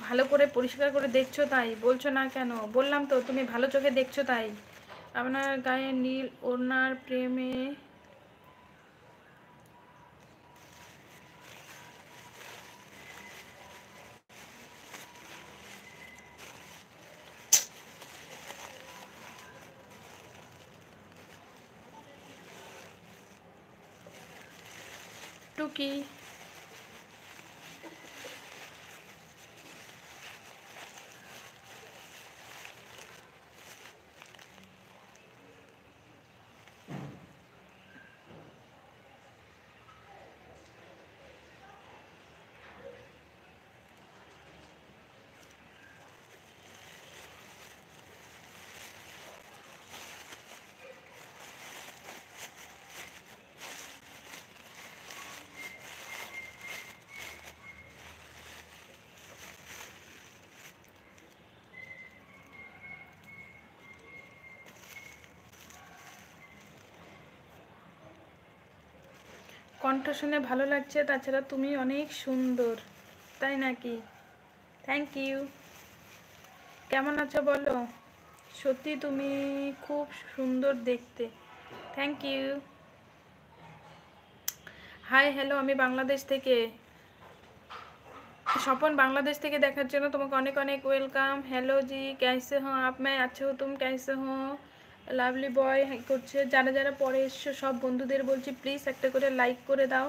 ভালো করে পরিষ্কার করে দেখছো তাই বলছো না কেন? বললাম তো তুমি ভালো চোখে দেখছো তাই। আপনার গায়ে নীল ওড়নার প্রেমে টুকি। কণ্ঠ শুনে ভালো লাগছে, তাছাড়া তুমি অনেক সুন্দর। তাই নাকি? Thank you. কেমন আছো বলো? সত্যি তুমি খুব সুন্দর দেখতে। Thank you. হাই হ্যালো, আমি বাংলাদেশ থেকে। স্বপন বাংলাदेश থেকে দেখার জন্য তোমাকে অনেক অনেক ওয়েলকাম। হ্যালো জি, कैसे हो आप? मैं अच्छे हो, तुम कैसे हो? লাভলি বয় করছে। যারা যারা পরে এসছো সব বন্ধুদের বলছি প্লিজ একটা করে লাইক করে দাও।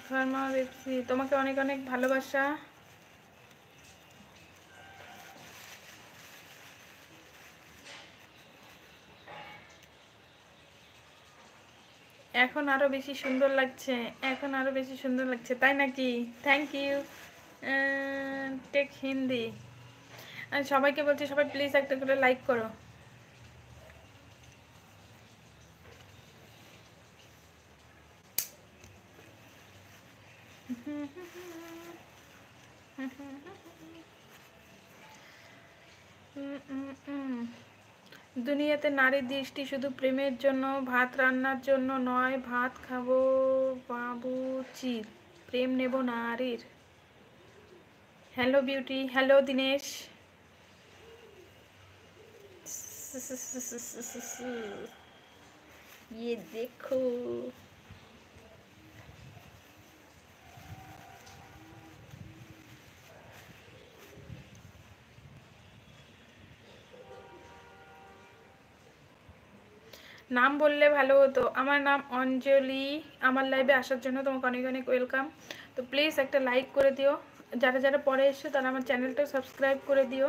ফার্মা বেপসি, তোমাকে অনেক অনেক ভালোবাসা। এখন আরো বেশি সুন্দর লাগছে, এখন আরো বেশি সুন্দর লাগছে। তাই নাকি? Thank you. টেক হিন্দি। আমি সবাইকে বলছি সবাই প্লিজ একটা করে লাইক করো। দুনিয়াতে নারীর দৃষ্টি শুধু প্রেমের জন্য, ভাত রান্নার জন্য নয়। ভাত খাবো বাবুচির, প্রেম নেব নারীর। Hello beauty, hello Dinesh. ये देखो। নাম বললে ভালো হতো। আমার নাম অঞ্জলি। আমার লাইভে আসার জন্য তোমাকে অনেক অনেক ওয়েলকাম। তো প্লিজ একটা লাইক করে দিও। যারা যারা পরে এসছো তারা আমার চ্যানেলটা সাবস্ক্রাইব করে দিও।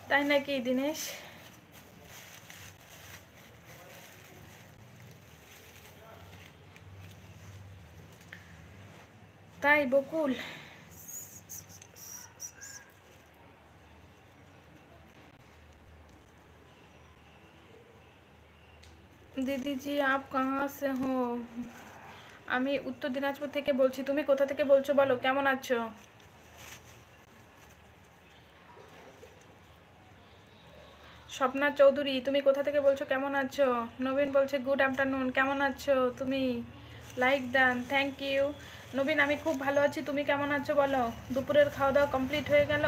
তাই নাকি দিনেশ? তাই বকুল? দিদি জি আপ কাহা সে হো? আমি উত্তর দিনাজপুর থেকে বলছি। তুমি কোথা থেকে বলছো বলো? কেমন আছো? স্বপ্না চৌধুরী, তুমি কোথা থেকে বলছো? কেমন আছো? নবীন বলছে গুড আফটারনুন। কেমন আছো তুমি? Like done, thank you. Nabin আমি খুব ভালো আছি, তুমি কেমন আছো বলো? দুপুরের খাওয়া দাওয়া কমপ্লিট হয়ে গেল?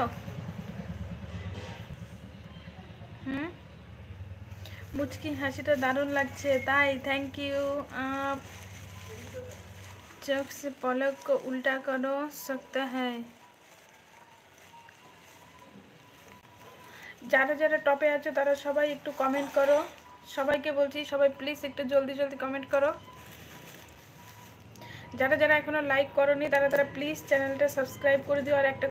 হুম। মুচকি হাসিটা দারুণ লাগছে। তাই? Thank you. चोख से पलक को उल्टा करो सकता है। যারা যারা টপে আছো তারা সবাই একটু কমেন্ট করো। সবাইকে বলছি সবাই প্লিজ একটু জলদি জলদি কমেন্ট করো। যারা যারা এখনো লাইক করোনি তারা তারা প্লিজ চ্যানেলটা সাবস্ক্রাইব করে দিও আর একটা